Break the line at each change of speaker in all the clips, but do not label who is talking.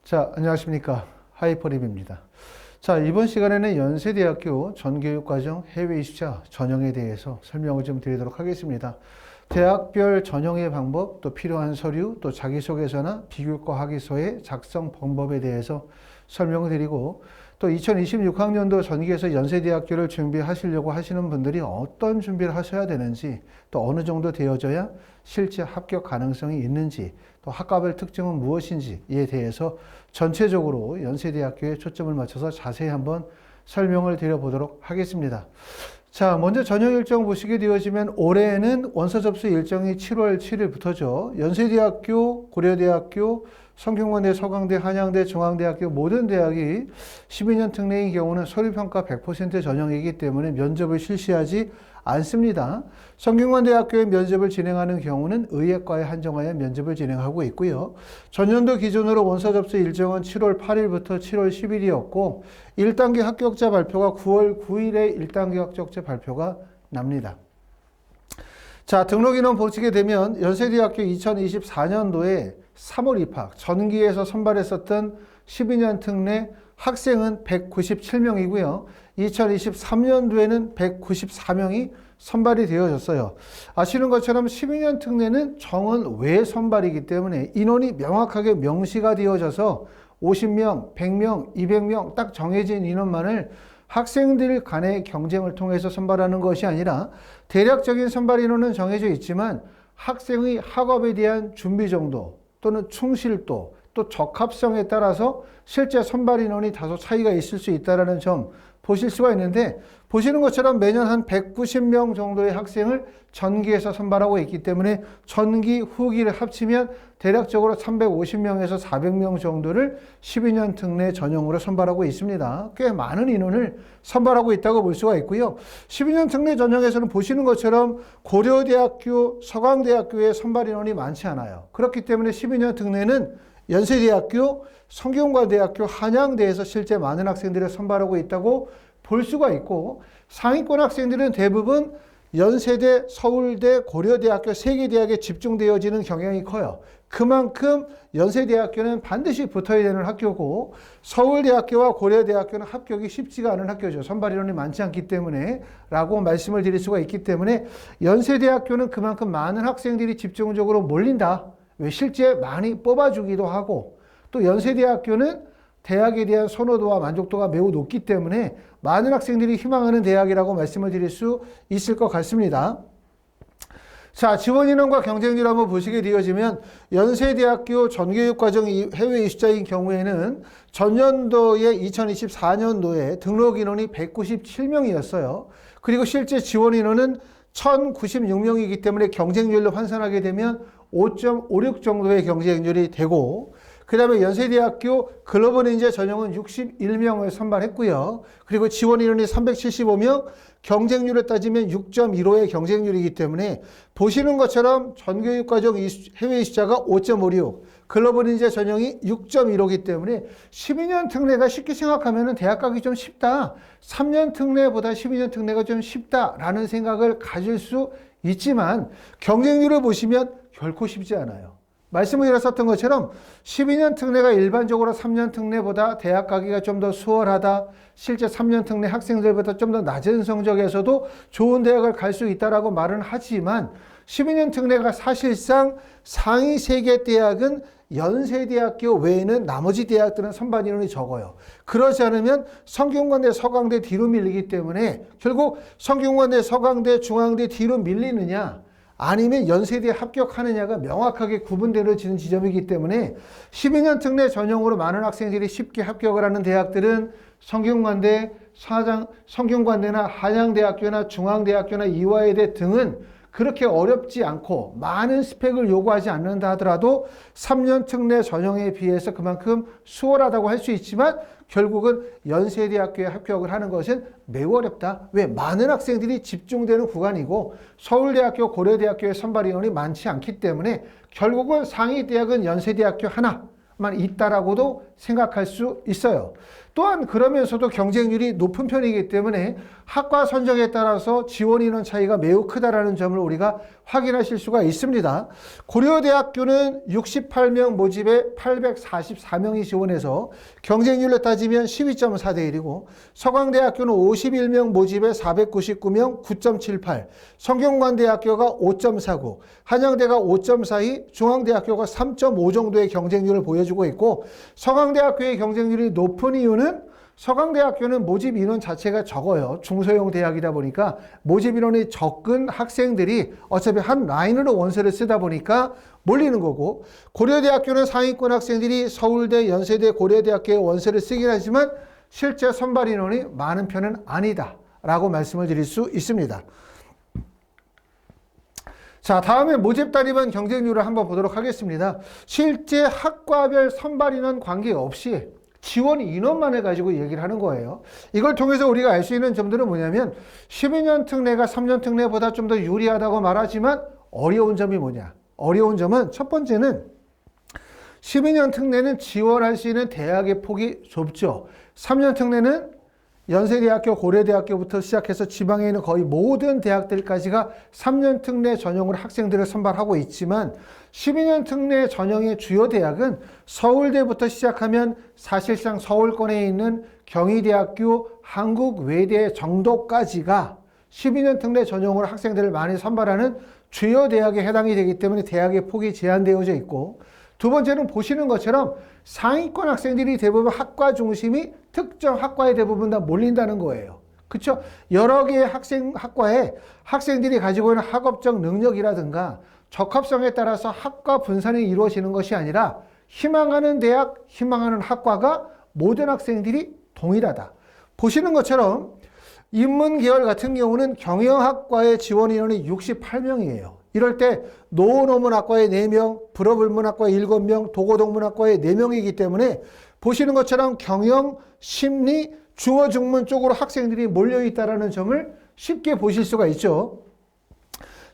자, 안녕하십니까. 하이퍼립입니다. 자, 이번 시간에는 연세대학교 전교육과정 해외 이수자 전형에 대해서 설명을 좀 드리도록 하겠습니다. 대학별 전형의 방법, 또 필요한 서류, 또 자기소개서나 비교과 학위서의 작성 방법에 대해서 설명을 드리고, 또 2026학년도 전기에서 연세대학교를 준비하시려고 하시는 분들이 어떤 준비를 하셔야 되는지, 또 어느 정도 되어져야 실제 합격 가능성이 있는지, 또 학과별 특징은 무엇인지에 대해서 전체적으로 연세대학교에 초점을 맞춰서 자세히 한번 설명을 드려보도록 하겠습니다. 자, 먼저 전형 일정 보시게 되어지면 올해는 원서 접수 일정이 7월 7일부터죠. 연세대학교, 고려대학교, 성균관대, 서강대, 한양대, 중앙대학교 모든 대학이 12년 특례의 경우는 서류평가 100% 전형이기 때문에 면접을 실시하지 않습니다. 성균관대학교의 면접을 진행하는 경우는 의예과에 한정하여 면접을 진행하고 있고요. 전년도 기준으로 원서 접수 일정은 7월 8일부터 7월 10일이었고 1단계 합격자 발표가 9월 9일에 1단계 합격자 발표가 납니다. 자, 등록인원 보시게 되면 연세대학교 2024년도에 3월 입학, 전기에서 선발했었던 12년 특례 학생은 197명이고요. 2023년도에는 194명이 선발이 되어졌어요. 아시는 것처럼 12년 특례는 정원 외 선발이기 때문에 인원이 명확하게 명시가 되어져서 50명, 100명, 200명 딱 정해진 인원만을 학생들 간의 경쟁을 통해서 선발하는 것이 아니라 대략적인 선발 인원은 정해져 있지만 학생의 학업에 대한 준비 정도 또는 충실도 또 적합성에 따라서 실제 선발 인원이 다소 차이가 있을 수 있다는 점 보실 수가 있는데, 보시는 것처럼 매년 한 190명 정도의 학생을 전기에서 선발하고 있기 때문에 전기, 후기를 합치면 대략적으로 350명에서 400명 정도를 12년 특례 전형으로 선발하고 있습니다. 꽤 많은 인원을 선발하고 있다고 볼 수가 있고요. 12년 특례 전형에서는 보시는 것처럼 고려대학교, 서강대학교의 선발 인원이 많지 않아요. 그렇기 때문에 12년 특례는 연세대학교, 성균관대학교, 한양대에서 실제 많은 학생들을 선발하고 있다고 볼 수가 있고, 상위권 학생들은 대부분 연세대, 서울대, 고려대학교 3개 대학에 집중되어지는 경향이 커요. 그만큼 연세대학교는 반드시 붙어야 되는 학교고, 서울대학교와 고려대학교는 합격이 쉽지가 않은 학교죠. 선발 인원이 많지 않기 때문에 라고 말씀을 드릴 수가 있기 때문에 연세대학교는 그만큼 많은 학생들이 집중적으로 몰린다. 왜 실제 많이 뽑아주기도 하고, 또 연세대학교는 대학에 대한 선호도와 만족도가 매우 높기 때문에 많은 학생들이 희망하는 대학이라고 말씀을 드릴 수 있을 것 같습니다. 자, 지원 인원과 경쟁률 한번 보시게 되어지면 연세대학교 전교육과정 해외 이수자인 경우에는 전년도에 2024년도에 등록 인원이 197명이었어요. 그리고 실제 지원 인원은 1096명이기 때문에 경쟁률로 환산하게 되면 5.56 정도의 경쟁률이 되고, 그 다음에 연세대학교 글로벌 인재 전형은 61명을 선발했고요. 그리고 지원 인원이 375명, 경쟁률을 따지면 6.15의 경쟁률이기 때문에 보시는 것처럼 전교육과정 해외 이수자가 5.56, 글로벌 인재 전형이 6.15이기 때문에 12년 특례가 쉽게 생각하면 대학 가기 좀 쉽다. 3년 특례보다 12년 특례가 좀 쉽다라는 생각을 가질 수 있지만 경쟁률을 보시면 결코 쉽지 않아요. 말씀을 드렸었던 것처럼 12년 특례가 일반적으로 3년 특례보다 대학 가기가 좀 더 수월하다. 실제 3년 특례 학생들보다 좀 더 낮은 성적에서도 좋은 대학을 갈 수 있다라고 말은 하지만 12년 특례가 사실상 상위 3개 대학은 연세대학교 외에는 나머지 대학들은 선발 인원이 적어요. 그렇지 않으면 성균관대, 서강대 뒤로 밀리기 때문에 결국 성균관대, 서강대, 중앙대 뒤로 밀리느냐 아니면 연세대에 합격하느냐가 명확하게 구분되어지는 지점이기 때문에 12년 특례 전형으로 많은 학생들이 쉽게 합격을 하는 대학들은 성균관대, 성균관대나 한양대학교나 중앙대학교나 이화여대 등은 그렇게 어렵지 않고 많은 스펙을 요구하지 않는다 하더라도 3년 특례 전형에 비해서 그만큼 수월하다고 할 수 있지만 결국은 연세대학교에 합격을 하는 것은 매우 어렵다. 왜? 많은 학생들이 집중되는 구간이고 서울대학교, 고려대학교의 선발 인원이 많지 않기 때문에 결국은 상위 대학은 연세대학교 하나만 있다라고도 생각할 수 있어요. 또한 그러면서도 경쟁률이 높은 편이기 때문에 학과 선정에 따라서 지원 인원 차이가 매우 크다라는 점을 우리가 확인하실 수가 있습니다. 고려대학교는 68명 모집에 844명이 지원해서 경쟁률로 따지면 12.4대 1이고 서강대학교는 51명 모집에 499명 9.78, 성균관대학교가 5.49, 한양대가 5.42, 중앙대학교가 3.5 정도의 경쟁률을 보여주고 있고 서강대학교의 경쟁률이 높은 이유는 서강대학교는 모집 인원 자체가 적어요. 중소형 대학이다 보니까 모집 인원이 적은 학생들이 어차피 한 라인으로 원서를 쓰다 보니까 몰리는 거고 고려대학교는 상위권 학생들이 서울대, 연세대, 고려대학교에 원서를 쓰긴 하지만 실제 선발 인원이 많은 편은 아니다 라고 말씀을 드릴 수 있습니다. 자, 다음에 모집 단위반 경쟁률을 한번 보도록 하겠습니다. 실제 학과별 선발 인원 관계없이 지원 인원만을 가지고 얘기를 하는 거예요. 이걸 통해서 우리가 알 수 있는 점들은 뭐냐면 12년 특례가 3년 특례보다 좀 더 유리하다고 말하지만 어려운 점이 뭐냐? 어려운 점은 첫 번째는 12년 특례는 지원할 수 있는 대학의 폭이 좁죠. 3년 특례는 연세대학교, 고려대학교부터 시작해서 지방에 있는 거의 모든 대학들까지가 3년 특례 전형으로 학생들을 선발하고 있지만 12년 특례 전형의 주요 대학은 서울대부터 시작하면 사실상 서울권에 있는 경희대학교, 한국외대 정도까지가 12년 특례 전형으로 학생들을 많이 선발하는 주요 대학에 해당이 되기 때문에 대학의 폭이 제한되어져 있고 두 번째는 보시는 것처럼 상위권 학생들이 대부분 학과 중심이 특정 학과에 대부분 다 몰린다는 거예요. 그렇죠? 여러 개의 학과에 학생들이 가지고 있는 학업적 능력이라든가 적합성에 따라서 학과 분산이 이루어지는 것이 아니라 희망하는 대학, 희망하는 학과가 모든 학생들이 동일하다. 보시는 것처럼 인문계열 같은 경우는 경영학과의 지원 인원이 68명이에요. 이럴 때 노노문학과에 4명, 불어불문학과에 7명, 도고동문학과에 4명이기 때문에 보시는 것처럼 경영, 심리, 중어중문 쪽으로 학생들이 몰려있다는 점을 쉽게 보실 수가 있죠.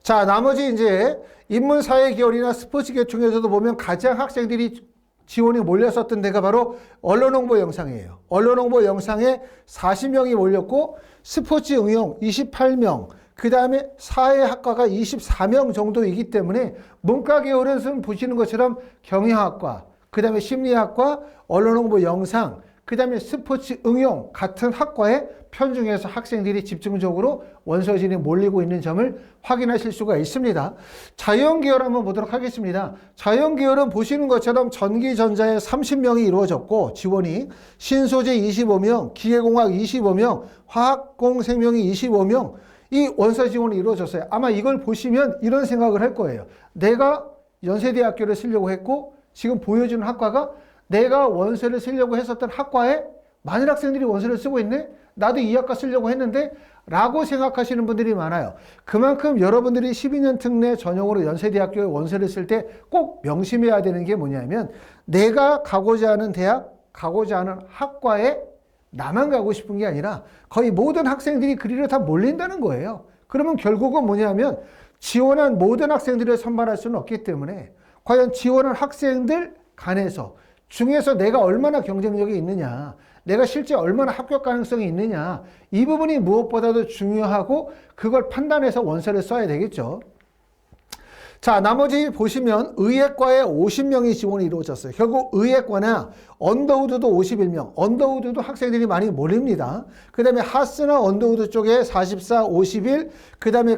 자, 나머지 이제 인문사회계열이나 스포츠 계통에서도 보면 가장 학생들이 지원이 몰렸었던 데가 바로 언론홍보 영상이에요. 언론홍보 영상에 40명이 몰렸고 스포츠 응용 28명, 그 다음에 사회학과가 24명 정도이기 때문에 문과 계열은 보시는 것처럼 경영학과, 그 다음에 심리학과, 언론홍보 영상, 그 다음에 스포츠 응용 같은 학과에 편중해서 학생들이 집중적으로 원서진에 몰리고 있는 점을 확인하실 수가 있습니다. 자연계열 한번 보도록 하겠습니다. 자연계열은 보시는 것처럼 전기전자에 30명이 이루어졌고 지원이 신소재 25명, 기계공학 25명, 화학공생명이 25명 이 원서 지원이 이루어졌어요. 아마 이걸 보시면 이런 생각을 할 거예요. 내가 연세대학교를 쓰려고 했고 지금 보여주는 학과가 내가 원서를 쓰려고 했었던 학과에 많은 학생들이 원서를 쓰고 있네? 나도 이 학과 쓰려고 했는데? 라고 생각하시는 분들이 많아요. 그만큼 여러분들이 12년 특례 전형으로 연세대학교에 원서를 쓸 때 꼭 명심해야 되는 게 뭐냐면 내가 가고자 하는 대학, 가고자 하는 학과에 나만 가고 싶은 게 아니라 거의 모든 학생들이 그리로 다 몰린다는 거예요. 그러면 결국은 뭐냐면 지원한 모든 학생들을 선발할 수는 없기 때문에 과연 지원한 학생들 간에서 중에서 내가 얼마나 경쟁력이 있느냐, 내가 실제 얼마나 합격 가능성이 있느냐, 이 부분이 무엇보다도 중요하고 그걸 판단해서 원서를 써야 되겠죠. 자, 나머지 보시면 의예과에 50명이 지원이 이루어졌어요. 결국 의예과나 언더우드도 51명, 언더우드도 학생들이 많이 몰립니다. 그 다음에 하스나 언더우드 쪽에 44, 51, 그 다음에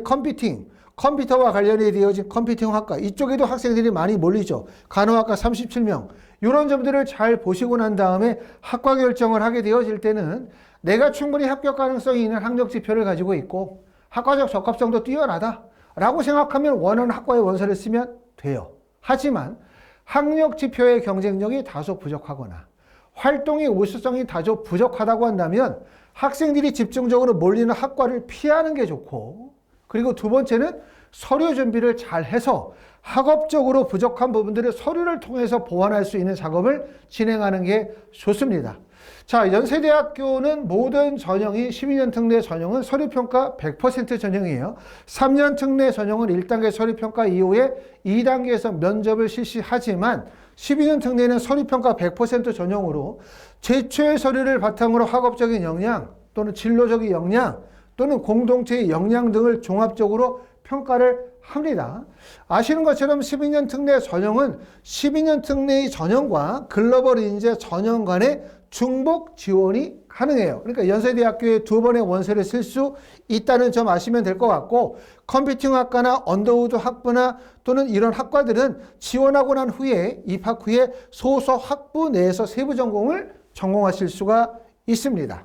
컴퓨터와 관련이 되어진 컴퓨팅 학과, 이쪽에도 학생들이 많이 몰리죠. 간호학과 37명. 이런 점들을 잘 보시고 난 다음에 학과 결정을 하게 되어질 때는 내가 충분히 합격 가능성이 있는 학력 지표를 가지고 있고 학과적 적합성도 뛰어나다 라고 생각하면 원하는 학과에 원서를 쓰면 돼요. 하지만 학력 지표의 경쟁력이 다소 부족하거나 활동의 우수성이 다소 부족하다고 한다면 학생들이 집중적으로 몰리는 학과를 피하는 게 좋고, 그리고 두 번째는 서류 준비를 잘 해서 학업적으로 부족한 부분들을 서류를 통해서 보완할 수 있는 작업을 진행하는 게 좋습니다. 자, 연세대학교는 모든 전형이 12년 특례 전형은 서류평가 100% 전형이에요. 3년 특례 전형은 1단계 서류평가 이후에 2단계에서 면접을 실시하지만 12년 특례는 서류평가 100% 전형으로 제초의 서류를 바탕으로 학업적인 역량 또는 진로적인 역량 또는 공동체의 역량 등을 종합적으로 평가를 합니다. 아시는 것처럼 12년 특례 전형은 12년 특례의 전형과 글로벌 인재 전형 간의 중복 지원이 가능해요. 그러니까 연세대학교에 2번의 원서를 쓸 수 있다는 점 아시면 될 것 같고, 컴퓨팅 학과나 언더우드 학부나 또는 이런 학과들은 지원하고 난 후에 입학 후에 소속 학부 내에서 세부 전공을 전공하실 수가 있습니다.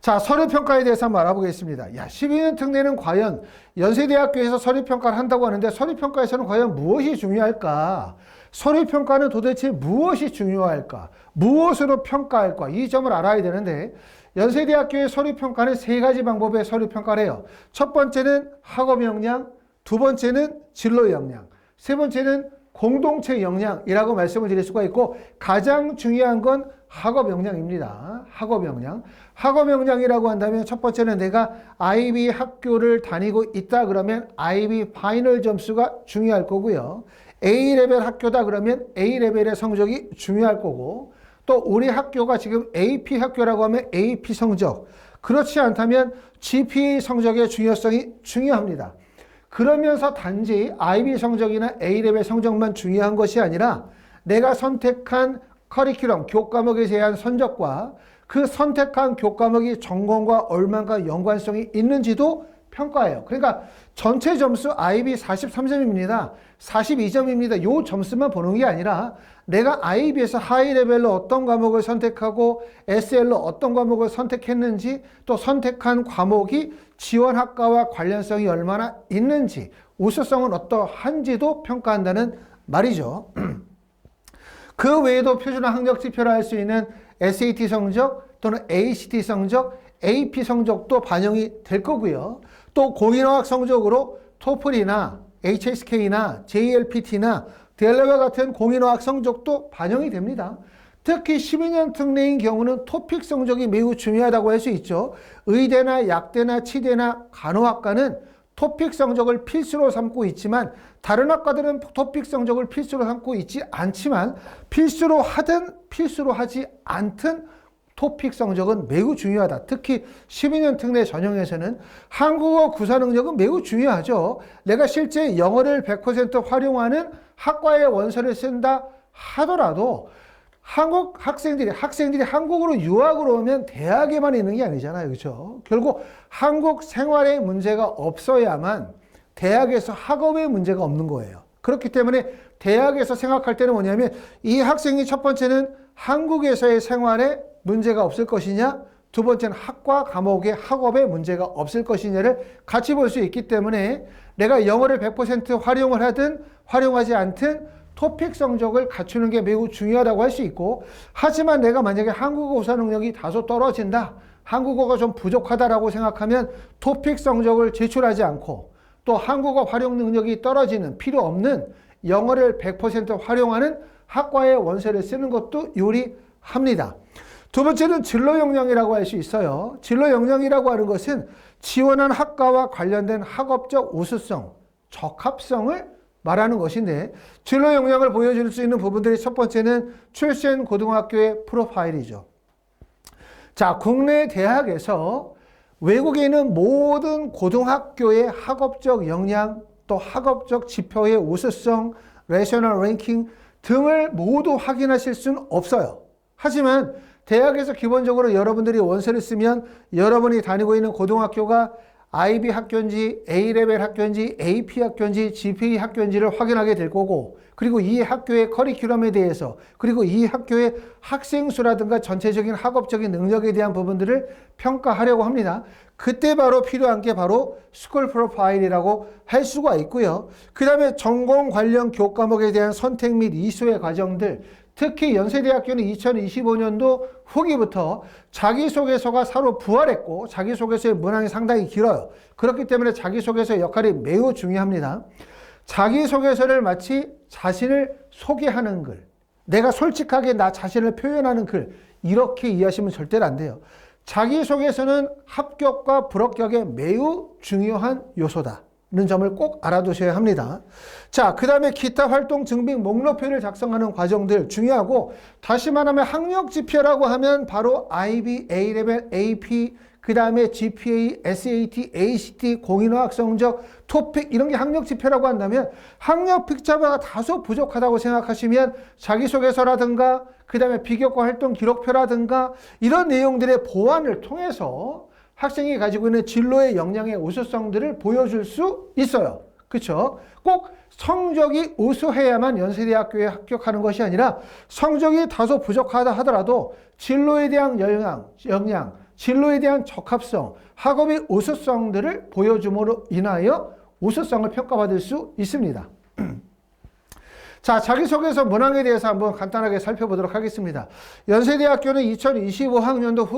자, 서류평가에 대해서 한번 알아보겠습니다. 12년 특례는 과연 연세대학교에서 서류평가를 한다고 하는데 서류평가에서는 과연 무엇이 중요할까? 서류평가는 도대체 무엇이 중요할까? 무엇으로 평가할까? 이 점을 알아야 되는데 연세대학교의 서류평가는 3가지 방법의 서류평가를 해요. 첫 번째는 학업 역량, 두 번째는 진로 역량, 세 번째는 공동체 역량이라고 말씀을 드릴 수가 있고, 가장 중요한 건 학업 역량입니다. 학업 역량. 학업 역량이라고 한다면 첫 번째는 내가 IB 학교를 다니고 있다 그러면 IB 파이널 점수가 중요할 거고요. A레벨 학교다 그러면 A레벨의 성적이 중요할 거고, 또 우리 학교가 지금 AP 학교라고 하면 AP 성적, 그렇지 않다면 GPA 성적의 중요성이 중요합니다. 그러면서 단지 IB 성적이나 A레벨 성적만 중요한 것이 아니라 내가 선택한 커리큘럼, 교과목에 대한 성적과 그 선택한 교과목이 전공과 얼마나 연관성이 있는지도 평가해요. 그러니까 전체 점수 IB 43점입니다. 42점입니다. 이 점수만 보는 게 아니라 내가 IB에서 하이 레벨로 어떤 과목을 선택하고 SL로 어떤 과목을 선택했는지, 또 선택한 과목이 지원 학과와 관련성이 얼마나 있는지, 우수성은 어떠한지도 평가한다는 말이죠. 그 외에도 표준화 학력 지표로 할 수 있는 SAT 성적 또는 ACT 성적, AP 성적도 반영이 될 거고요. 또 공인어학 성적으로 토플이나 HSK나 JLPT나 델러웨어 같은 공인어학 성적도 반영이 됩니다. 특히 12년 특례인 경우는 토픽 성적이 매우 중요하다고 할 수 있죠. 의대나 약대나 치대나 간호학과는 토픽 성적을 필수로 삼고 있지만 다른 학과들은 토픽 성적을 필수로 삼고 있지 않지만 필수로 하든 필수로 하지 않든 토픽 성적은 매우 중요하다. 특히 12년 특례 전형에서는 한국어 구사 능력은 매우 중요하죠. 내가 실제 영어를 100% 활용하는 학과의 원서를 쓴다 하더라도 한국 학생들이 한국으로 유학으로 오면 대학에만 있는 게 아니잖아요. 그렇죠? 결국 한국 생활에 문제가 없어야만 대학에서 학업에 문제가 없는 거예요. 그렇기 때문에 대학에서 생각할 때는 뭐냐면 이 학생이 첫 번째는 한국에서의 생활에 문제가 없을 것이냐, 두 번째는 학과 과목의 학업에 문제가 없을 것이냐를 같이 볼 수 있기 때문에 내가 영어를 100% 활용을 하든 활용하지 않든 토픽 성적을 갖추는 게 매우 중요하다고 할 수 있고, 하지만 내가 만약에 한국어 구사 능력이 다소 떨어진다, 한국어가 좀 부족하다라고 생각하면 토픽 성적을 제출하지 않고 또 한국어 활용 능력이 떨어지는 필요 없는 영어를 100% 활용하는 학과의 원서를 쓰는 것도 유리합니다. 두 번째는 진로 역량이라고 할 수 있어요. 진로 역량이라고 하는 것은 지원한 학과와 관련된 학업적 우수성, 적합성을 말하는 것인데, 진로 역량을 보여줄 수 있는 부분들이 첫 번째는 출신 고등학교의 프로파일이죠. 자, 국내 대학에서 외국에 있는 모든 고등학교의 학업적 역량, 또 학업적 지표의 우수성, 레셔널 랭킹 등을 모두 확인하실 수는 없어요. 하지만 대학에서 기본적으로 여러분들이 원서를 쓰면 여러분이 다니고 있는 고등학교가 IB 학교인지 A레벨 학교인지 AP 학교인지 GPA 학교인지를 확인하게 될 거고, 그리고 이 학교의 커리큘럼에 대해서, 그리고 이 학교의 학생 수라든가 전체적인 학업적인 능력에 대한 부분들을 평가하려고 합니다. 그때 바로 필요한 게 바로 스쿨 프로파일이라고 할 수가 있고요. 그 다음에 전공 관련 교과목에 대한 선택 및 이수의 과정들, 특히 연세대학교는 2025년도 후기부터 자기소개서가 새로 부활했고 자기소개서의 문항이 상당히 길어요. 그렇기 때문에 자기소개서의 역할이 매우 중요합니다. 자기소개서를 마치 자신을 소개하는 글, 내가 솔직하게 나 자신을 표현하는 글, 이렇게 이해하시면 절대로 안 돼요. 자기소개서는 합격과 불합격에 매우 중요한 요소다 는 점을 꼭 알아두셔야 합니다. 자, 그 다음에 기타 활동 증빙 목록표를 작성하는 과정들 중요하고, 다시 말하면 학력 지표라고 하면 바로 IB, A레벨, AP 그 다음에 GPA, SAT, ACT, 공인어학 성적, 토픽 이런 게 학력 지표라고 한다면 학력 픽자가 다소 부족하다고 생각하시면 자기소개서라든가 그 다음에 비교과 활동 기록표라든가 이런 내용들의 보완을 통해서 학생이 가지고 있는 진로의 역량의 우수성들을 보여줄 수 있어요. 그렇죠? 꼭 성적이 우수해야만 연세대학교에 합격하는 것이 아니라 성적이 다소 부족하다 하더라도 진로에 대한 역량, 진로에 대한 적합성, 학업의 우수성들을 보여줌으로 인하여 우수성을 평가받을 수 있습니다. 자, 자기소개서 문항에 대해서 한번 간단하게 살펴보도록 하겠습니다. 연세대학교는 2025학년도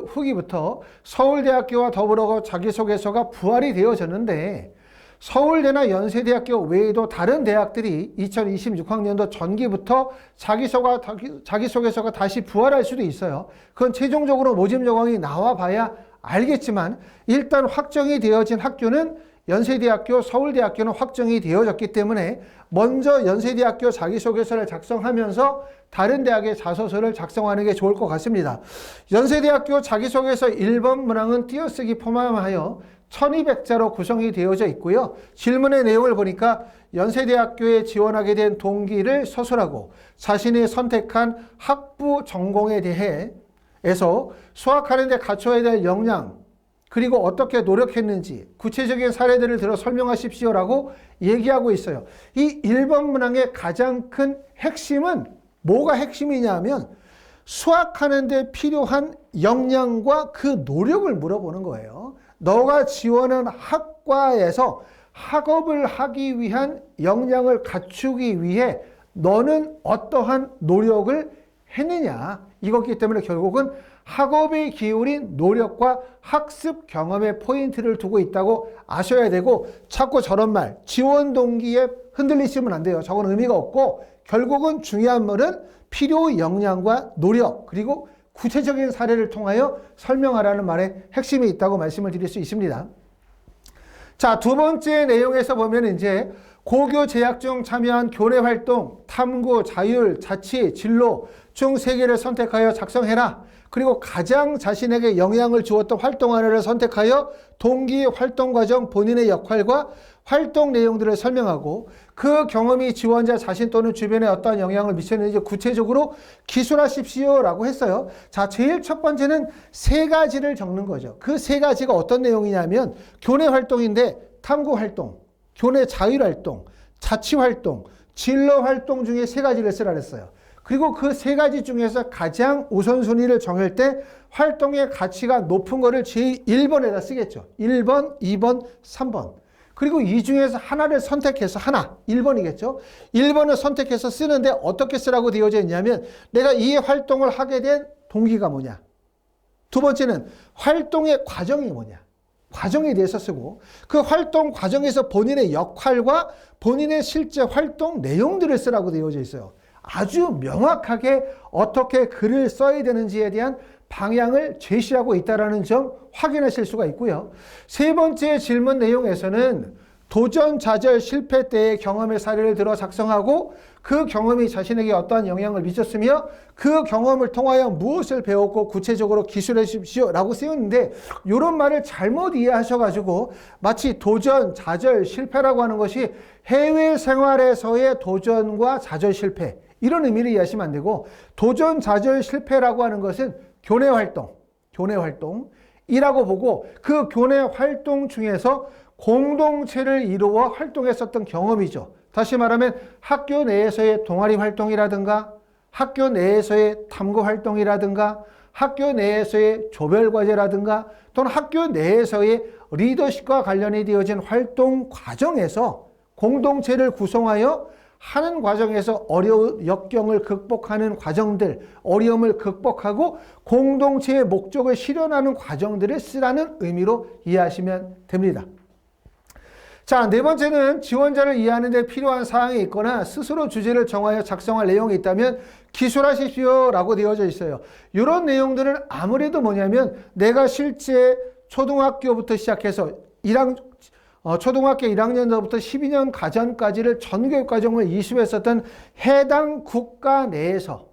후기부터 서울대학교와 더불어 자기소개서가 부활이 되어졌는데 서울대나 연세대학교 외에도 다른 대학들이 2026학년도 전기부터 자기소개서가 다시 부활할 수도 있어요. 그건 최종적으로 모집 요강이 나와봐야 알겠지만 일단 확정이 되어진 학교는 연세대학교, 서울대학교는 확정이 되어졌기 때문에 먼저 연세대학교 자기소개서를 작성하면서 다른 대학의 자소서를 작성하는 게 좋을 것 같습니다. 연세대학교 자기소개서 1번 문항은 띄어쓰기 포함하여 1200자로 구성이 되어져 있고요. 질문의 내용을 보니까 연세대학교에 지원하게 된 동기를 서술하고 자신이 선택한 학부 전공에 대해서 수학하는 데 갖춰야 될 역량 그리고 어떻게 노력했는지 구체적인 사례들을 들어 설명하십시오라고 얘기하고 있어요. 이 1번 문항의 가장 큰 핵심은 뭐가 핵심이냐 하면 수학하는 데 필요한 역량과 그 노력을 물어보는 거예요. 너가 지원한 학과에서 학업을 하기 위한 역량을 갖추기 위해 너는 어떠한 노력을 했느냐 이거기 때문에 결국은 학업에 기울인 노력과 학습 경험에 포인트를 두고 있다고 아셔야 되고 자꾸 저런 말 지원 동기에 흔들리시면 안 돼요. 저건 의미가 없고 결국은 중요한 말은 필요 역량과 노력 그리고 구체적인 사례를 통하여 설명하라는 말에 핵심이 있다고 말씀을 드릴 수 있습니다. 자, 두 번째 내용에서 보면 이제 고교 재학 중 참여한 교내 활동, 탐구, 자율, 자치, 진로 중 3개를 선택하여 작성해라. 그리고 가장 자신에게 영향을 주었던 활동 하나를 선택하여 동기 활동 과정 본인의 역할과 활동 내용들을 설명하고 그 경험이 지원자 자신 또는 주변에 어떠한 영향을 미쳤는지 구체적으로 기술하십시오라고 했어요. 자, 제일 첫 번째는 3가지를 적는 거죠. 그 3가지가 어떤 내용이냐면 교내 활동인데 탐구 활동, 교내 자율 활동, 자치 활동, 진로 활동 중에 3가지를 쓰라 그랬어요. 그리고 그 3가지 중에서 가장 우선순위를 정할 때 활동의 가치가 높은 거를 제일 1번에다 쓰겠죠. 1번, 2번, 3번. 그리고 이 중에서 하나를 선택해서 1번이겠죠. 1번을 선택해서 쓰는데 어떻게 쓰라고 되어져 있냐면 내가 이 활동을 하게 된 동기가 뭐냐. 두 번째는 활동의 과정이 뭐냐. 과정에 대해서 쓰고 그 활동 과정에서 본인의 역할과 본인의 실제 활동 내용들을 쓰라고 되어져 있어요. 아주 명확하게 어떻게 글을 써야 되는지에 대한 방향을 제시하고 있다는 점 확인하실 수가 있고요. 세 번째 질문 내용에서는 도전, 좌절, 실패 때의 경험의 사례를 들어 작성하고 그 경험이 자신에게 어떠한 영향을 미쳤으며 그 경험을 통하여 무엇을 배웠고 구체적으로 기술하십시오 라고 쓰였는데 이런 말을 잘못 이해하셔가지고 마치 도전, 좌절, 실패라고 하는 것이 해외 생활에서의 도전과 좌절, 실패 이런 의미를 이해하시면 안 되고 도전, 좌절, 실패라고 하는 것은 교내 활동이라고 보고 그 교내 활동 중에서 공동체를 이루어 활동했었던 경험이죠. 다시 말하면 학교 내에서의 동아리 활동이라든가 학교 내에서의 탐구 활동이라든가 학교 내에서의 조별과제라든가 또는 학교 내에서의 리더십과 관련이 되어진 활동 과정에서 공동체를 구성하여 하는 과정에서 어려운 역경을 극복하는 과정들, 어려움을 극복하고 공동체의 목적을 실현하는 과정들을 쓰라는 의미로 이해하시면 됩니다. 자, 네 번째는 지원자를 이해하는 데 필요한 사항이 있거나 스스로 주제를 정하여 작성할 내용이 있다면 기술하십시오라고 되어져 있어요. 이런 내용들은 아무래도 뭐냐면 내가 실제 초등학교부터 시작해서 초등학교 1학년부터 12년 가전까지를 전교육과정을 이수했었던 해당 국가 내에서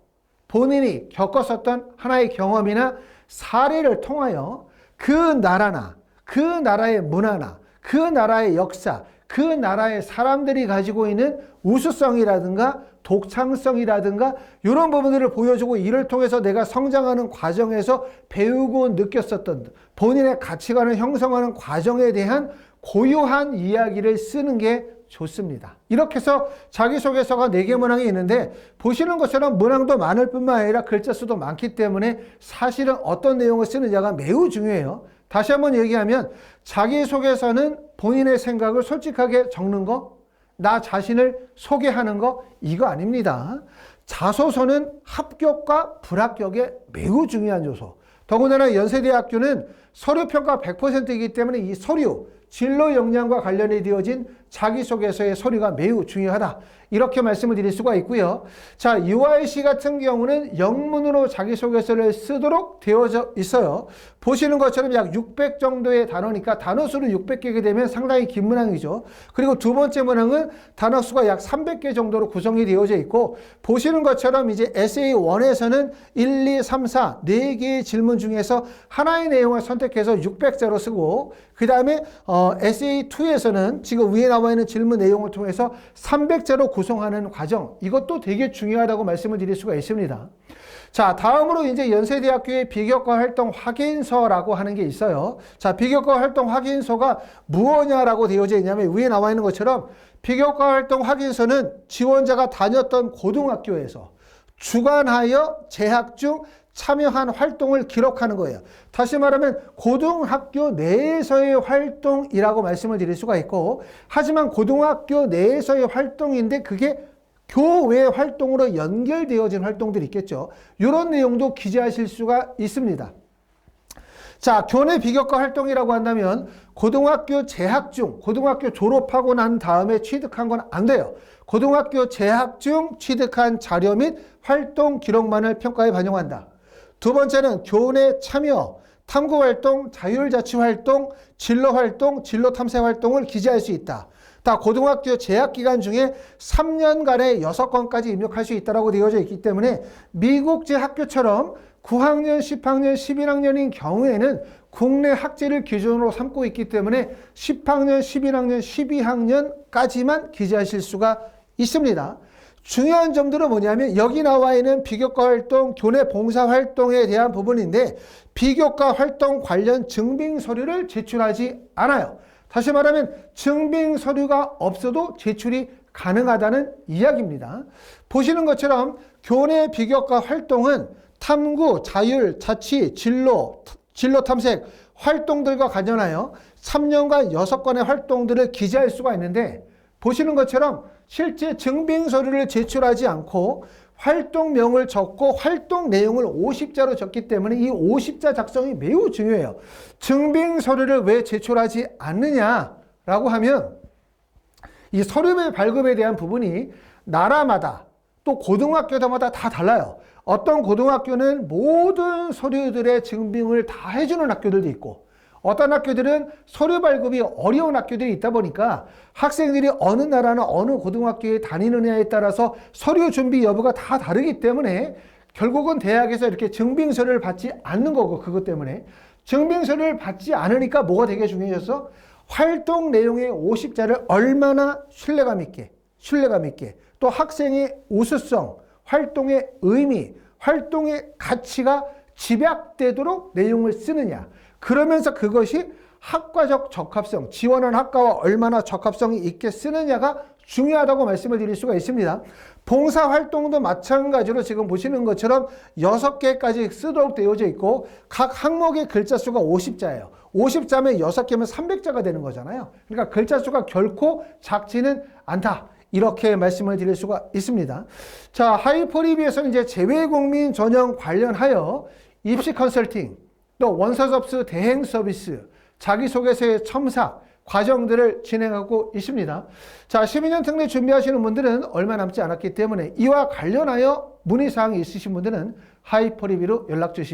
본인이 겪었었던 하나의 경험이나 사례를 통하여 그 나라나 그 나라의 문화나 그 나라의 역사, 그 나라의 사람들이 가지고 있는 우수성이라든가 독창성이라든가 이런 부분들을 보여주고 이를 통해서 내가 성장하는 과정에서 배우고 느꼈었던 본인의 가치관을 형성하는 과정에 대한 고유한 이야기를 쓰는 게 좋습니다. 이렇게 해서 자기소개서가 4개 문항이 있는데 보시는 것처럼 문항도 많을 뿐만 아니라 글자 수도 많기 때문에 사실은 어떤 내용을 쓰느냐가 매우 중요해요. 다시 한번 얘기하면 자기소개서는 본인의 생각을 솔직하게 적는 거, 나 자신을 소개하는 거 이거 아닙니다. 자소서는 합격과 불합격에 매우 중요한 요소. 더군다나 연세대학교는 서류평가 100%이기 때문에 이 서류, 진로 역량과 관련이 되어진 자기소개서의 서류가 매우 중요하다. 이렇게 말씀을 드릴 수가 있고요. 자, UIC 같은 경우는 영문으로 자기소개서를 쓰도록 되어져 있어요. 보시는 것처럼 약 600 정도의 단어니까 단어 수를 600개가 되면 상당히 긴 문항이죠. 그리고 두 번째 문항은 단어 수가 약 300개 정도로 구성이 되어져 있고 보시는 것처럼 이제 SA1에서는 1, 2, 3, 4 4개의 질문 중에서 하나의 내용을 선택해서 600자로 쓰고 그 다음에 SA2에서는 지금 위에 나와 있는 질문 내용을 통해서 300자로 구성하는 과정, 이것도 되게 중요하다고 말씀을 드릴 수가 있습니다. 자, 다음으로 이제 연세대학교의 비교과 활동 확인서라고 하는 게 있어요. 자, 비교과 활동 확인서가 무엇냐라고 되어져 있냐면 위에 나와 있는 것처럼 비교과 활동 확인서는 지원자가 다녔던 고등학교에서 주관하여 재학 중 참여한 활동을 기록하는 거예요. 다시 말하면 고등학교 내에서의 활동이라고 말씀을 드릴 수가 있고 하지만 고등학교 내에서의 활동인데 그게 교외 활동으로 연결되어진 활동들이 있겠죠. 이런 내용도 기재하실 수가 있습니다. 자, 교내 비교과 활동이라고 한다면 고등학교 재학 중, 고등학교 졸업하고 난 다음에 취득한 건 안 돼요. 고등학교 재학 중 취득한 자료 및 활동 기록만을 평가에 반영한다. 두 번째는 교내 참여, 탐구활동, 자율자치활동, 진로활동, 진로탐색활동을 기재할 수 있다. 다 고등학교 재학 기간 중에 3년간의 6건까지 입력할 수 있다고 되어져 있기 때문에 미국제 학교처럼 9학년, 10학년, 11학년인 경우에는 국내 학제를 기준으로 삼고 있기 때문에 10학년, 11학년, 12학년까지만 기재하실 수가 있습니다. 중요한 점들은 뭐냐면 여기 나와 있는 비교과 활동, 교내 봉사 활동에 대한 부분인데 비교과 활동 관련 증빙 서류를 제출하지 않아요. 다시 말하면 증빙 서류가 없어도 제출이 가능하다는 이야기입니다. 보시는 것처럼 교내 비교과 활동은 탐구, 자율, 자치, 진로 탐색 활동들과 관련하여 3년간 6건의 활동들을 기재할 수가 있는데 보시는 것처럼 실제 증빙 서류를 제출하지 않고 활동명을 적고 활동 내용을 50자로 적기 때문에 이 50자 작성이 매우 중요해요. 증빙 서류를 왜 제출하지 않느냐라고 하면 이 서류의 발급에 대한 부분이 나라마다 또 고등학교마다 다 달라요. 어떤 고등학교는 모든 서류들의 증빙을 다 해주는 학교들도 있고 어떤 학교들은 서류 발급이 어려운 학교들이 있다 보니까 학생들이 어느 나라나 어느 고등학교에 다니느냐에 따라서 서류 준비 여부가 다 다르기 때문에 결국은 대학에서 이렇게 증빙서류를 받지 않는 거고 그것 때문에 증빙서류를 받지 않으니까 뭐가 되게 중요해졌어? 활동 내용의 50자를 얼마나 신뢰감 있게 또 학생의 우수성, 활동의 의미, 활동의 가치가 집약되도록 내용을 쓰느냐. 그러면서 그것이 학과적 적합성, 지원한 학과와 얼마나 적합성이 있게 쓰느냐가 중요하다고 말씀을 드릴 수가 있습니다. 봉사활동도 마찬가지로 지금 보시는 것처럼 6개까지 쓰도록 되어져 있고 각 항목의 글자 수가 50자예요. 50자면 6개면 300자가 되는 거잖아요. 그러니까 글자 수가 결코 작지는 않다. 이렇게 말씀을 드릴 수가 있습니다. 자, 하이퍼리뷰에서는 이제 재외국민 전형 관련하여 입시 컨설팅, 또 원서 접수 대행 서비스, 자기소개서의 첨삭 과정들을 진행하고 있습니다. 자, 12년 특례 준비하시는 분들은 얼마 남지 않았기 때문에 이와 관련하여 문의사항이 있으신 분들은 하이퍼리뷰로 연락 주시기